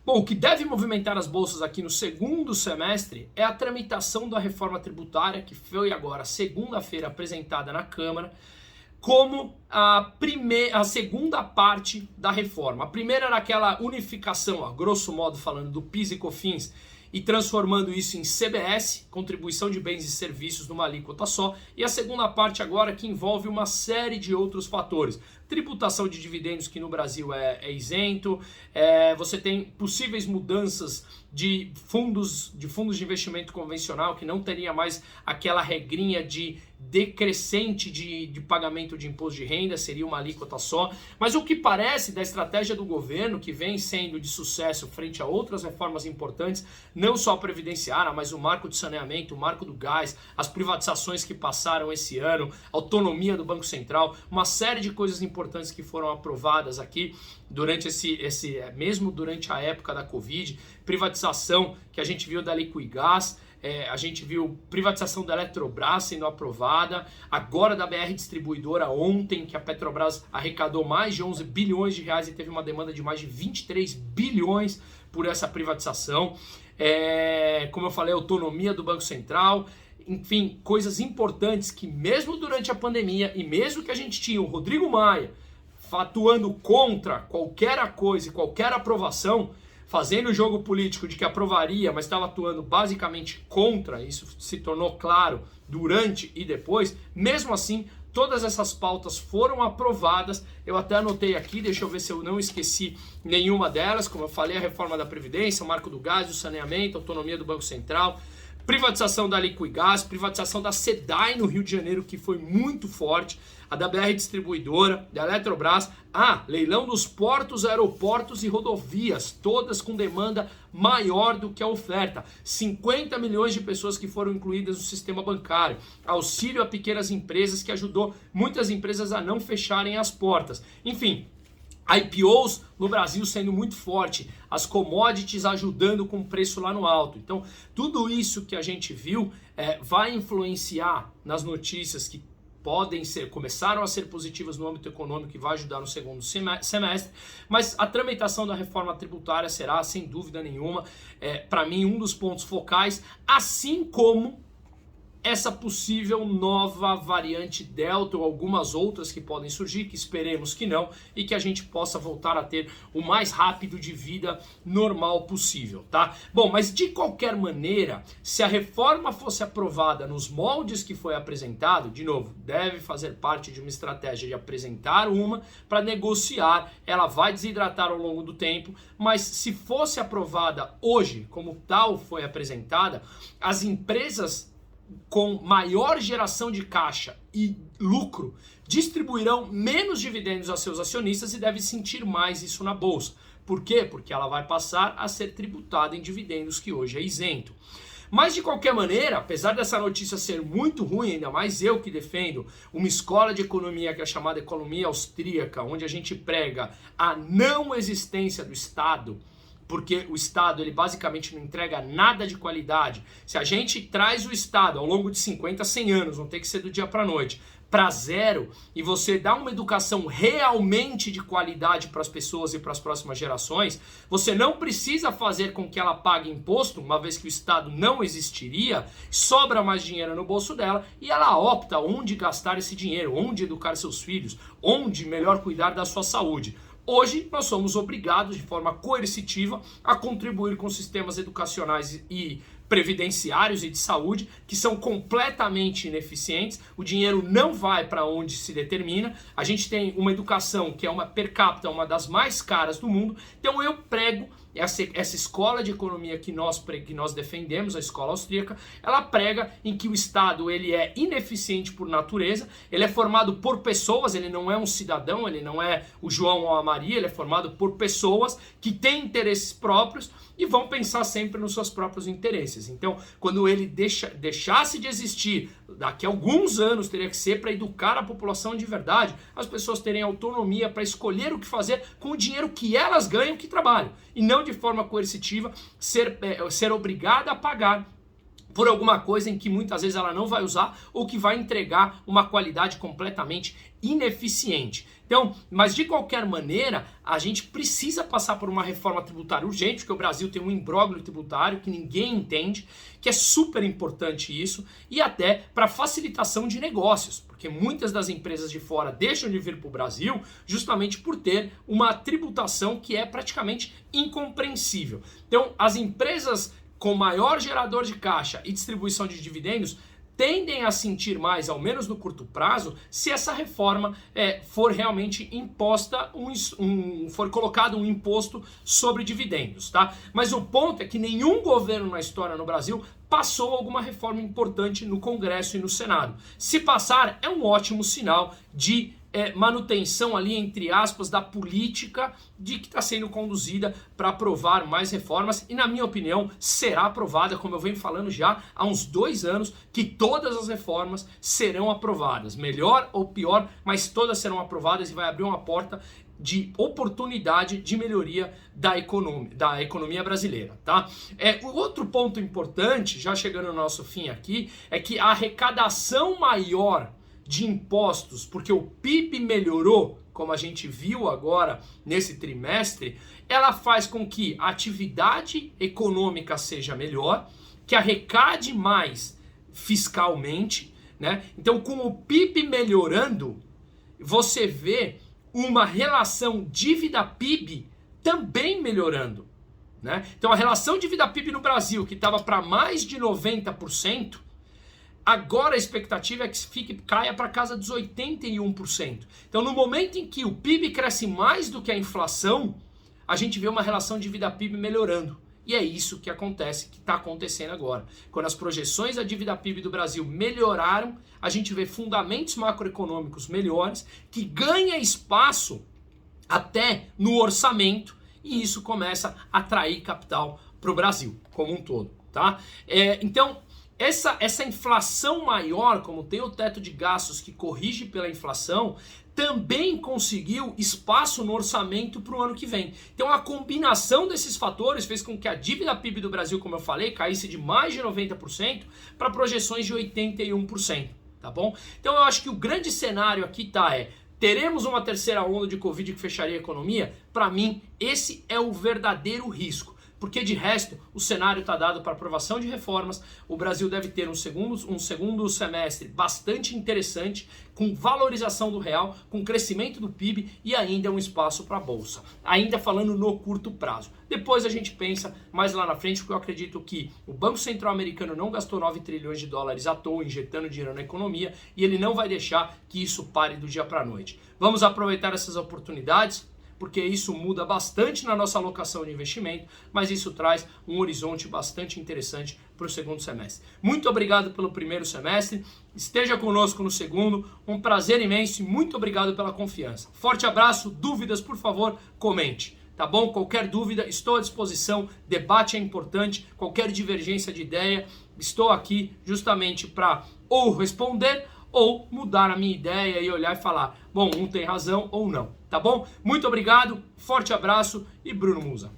Bom, o que deve movimentar as bolsas aqui no segundo semestre é a tramitação da reforma tributária, que foi agora segunda-feira apresentada na Câmara, como a segunda parte da reforma. A primeira era aquela unificação, a grosso modo falando, do PIS e COFINS, e transformando isso em CBS, contribuição de bens e serviços, numa alíquota só. E a segunda parte agora que envolve uma série de outros fatores. Tributação de dividendos, que no Brasil é isento, você tem possíveis mudanças de fundos de investimento convencional, que não teria mais aquela regrinha de decrescente de pagamento de imposto de renda, seria uma alíquota só. Mas o que parece da estratégia do governo, que vem sendo de sucesso frente a outras reformas importantes, não só a previdenciária, mas o marco de saneamento, o marco do gás, as privatizações que passaram esse ano, autonomia do Banco Central, uma série de coisas importantes que foram aprovadas aqui durante mesmo durante a época da Covid, privatização que a gente viu da Liquigás, a gente viu privatização da Eletrobras sendo aprovada, agora da BR Distribuidora ontem, que a Petrobras arrecadou mais de 11 bilhões de reais e teve uma demanda de mais de 23 bilhões por essa privatização. Como eu falei, autonomia do Banco Central, enfim, coisas importantes que mesmo durante a pandemia e mesmo que a gente tinha o Rodrigo Maia atuando contra qualquer coisa e qualquer aprovação, fazendo o jogo político de que aprovaria, mas estava atuando basicamente contra, isso se tornou claro durante e depois, mesmo assim, todas essas pautas foram aprovadas. Eu até anotei aqui, deixa eu ver se eu não esqueci nenhuma delas, como eu falei, a reforma da Previdência, o marco do gás, o saneamento, a autonomia do Banco Central, privatização da Liquigás, privatização da SEDAI no Rio de Janeiro, que foi muito forte, a da BR Distribuidora, da Eletrobras, leilão dos portos, aeroportos e rodovias, todas com demanda maior do que a oferta. 50 milhões de pessoas que foram incluídas no sistema bancário, auxílio a pequenas empresas que ajudou muitas empresas a não fecharem as portas. Enfim, IPOs no Brasil sendo muito forte, as commodities ajudando com o preço lá no alto. Então, tudo isso que a gente viu vai influenciar nas notícias que começaram a ser positivas no âmbito econômico e vai ajudar no segundo semestre, mas a tramitação da reforma tributária será, sem dúvida nenhuma, para mim, um dos pontos focais, assim como essa possível nova variante Delta ou algumas outras que podem surgir, que esperemos que não, e que a gente possa voltar a ter o mais rápido de vida normal possível, tá? Bom, mas de qualquer maneira, se a reforma fosse aprovada nos moldes que foi apresentado, de novo, deve fazer parte de uma estratégia de apresentar uma para negociar, ela vai desidratar ao longo do tempo, mas se fosse aprovada hoje, como tal foi apresentada, as empresas com maior geração de caixa e lucro distribuirão menos dividendos a seus acionistas e devem sentir mais isso na bolsa. Por quê? Porque ela vai passar a ser tributada em dividendos, que hoje é isento. Mas de qualquer maneira, apesar dessa notícia ser muito ruim, ainda mais eu que defendo uma escola de economia que é chamada economia austríaca, onde a gente prega a não existência do Estado, porque o Estado ele basicamente não entrega nada de qualidade. Se a gente traz o Estado ao longo de 50, 100 anos, não tem que ser do dia para a noite, para zero, e você dá uma educação realmente de qualidade para as pessoas e para as próximas gerações, você não precisa fazer com que ela pague imposto, uma vez que o Estado não existiria, sobra mais dinheiro no bolso dela e ela opta onde gastar esse dinheiro, onde educar seus filhos, onde melhor cuidar da sua saúde. Hoje, nós somos obrigados, de forma coercitiva, a contribuir com sistemas educacionais e previdenciários e de saúde que são completamente ineficientes. O dinheiro não vai para onde se determina. A gente tem uma educação que é uma per capita, uma das mais caras do mundo. Então eu prego essa escola de economia que nós defendemos, a escola austríaca, ela prega em que o Estado ele é ineficiente por natureza, ele é formado por pessoas, ele não é um cidadão, ele não é o João ou a Maria, ele é formado por pessoas que têm interesses próprios e vão pensar sempre nos seus próprios interesses. Então, quando ele deixasse de existir, daqui a alguns anos teria que ser para educar a população de verdade, as pessoas terem autonomia para escolher o que fazer com o dinheiro que elas ganham que trabalham, e não de forma coercitiva ser obrigada a pagar por alguma coisa em que muitas vezes ela não vai usar ou que vai entregar uma qualidade completamente ineficiente. Então, mas de qualquer maneira, a gente precisa passar por uma reforma tributária urgente, porque o Brasil tem um imbróglio tributário que ninguém entende, que é super importante isso, e até para facilitação de negócios, porque muitas das empresas de fora deixam de vir para o Brasil justamente por ter uma tributação que é praticamente incompreensível. Então, as empresas com maior gerador de caixa e distribuição de dividendos tendem a sentir mais, ao menos no curto prazo, se essa reforma for realmente imposta, for colocado um imposto sobre dividendos, tá? Mas o ponto é que nenhum governo na história no Brasil passou alguma reforma importante no Congresso e no Senado. Se passar, é um ótimo sinal de manutenção ali, entre aspas, da política de que está sendo conduzida para aprovar mais reformas e, na minha opinião, será aprovada, como eu venho falando já há uns 2 anos, que todas as reformas serão aprovadas, melhor ou pior, mas todas serão aprovadas e vai abrir uma porta de oportunidade de melhoria da economia brasileira, tá? O outro ponto importante, já chegando no nosso fim aqui, é que a arrecadação maior de impostos, porque o PIB melhorou, como a gente viu agora nesse trimestre, ela faz com que a atividade econômica seja melhor, que arrecade mais fiscalmente, né? Então, com o PIB melhorando, você vê uma relação dívida-PIB também melhorando, né? Então, a relação dívida-PIB no Brasil, que estava para mais de 90%, agora a expectativa é que caia para casa dos 81%. Então, no momento em que o PIB cresce mais do que a inflação, a gente vê uma relação dívida-PIB melhorando. E é isso que acontece, que está acontecendo agora. Quando as projeções da dívida PIB do Brasil melhoraram, a gente vê fundamentos macroeconômicos melhores, que ganha espaço até no orçamento, e isso começa a atrair capital para o Brasil como um todo, tá? Então, essa inflação maior, como tem o teto de gastos que corrige pela inflação, também conseguiu espaço no orçamento para o ano que vem. Então a combinação desses fatores fez com que a dívida PIB do Brasil, como eu falei, caísse de mais de 90% para projeções de 81%, tá bom? Então eu acho que o grande cenário aqui teremos uma terceira onda de Covid que fecharia a economia? Para mim, esse é o verdadeiro risco. Porque de resto, o cenário está dado para aprovação de reformas, o Brasil deve ter um segundo semestre bastante interessante, com valorização do real, com crescimento do PIB e ainda um espaço para a Bolsa. Ainda falando no curto prazo. Depois a gente pensa mais lá na frente, porque eu acredito que o Banco Central americano não gastou 9 trilhões de dólares à toa, injetando dinheiro na economia, e ele não vai deixar que isso pare do dia para a noite. Vamos aproveitar essas oportunidades, porque isso muda bastante na nossa alocação de investimento, mas isso traz um horizonte bastante interessante para o segundo semestre. Muito obrigado pelo primeiro semestre, esteja conosco no segundo, um prazer imenso e muito obrigado pela confiança. Forte abraço, dúvidas, por favor, comente. Tá bom? Qualquer dúvida, estou à disposição, debate é importante, qualquer divergência de ideia, estou aqui justamente para ou responder ou mudar a minha ideia e olhar e falar, bom, um tem razão ou não, tá bom? Muito obrigado, forte abraço e Bruno Musa.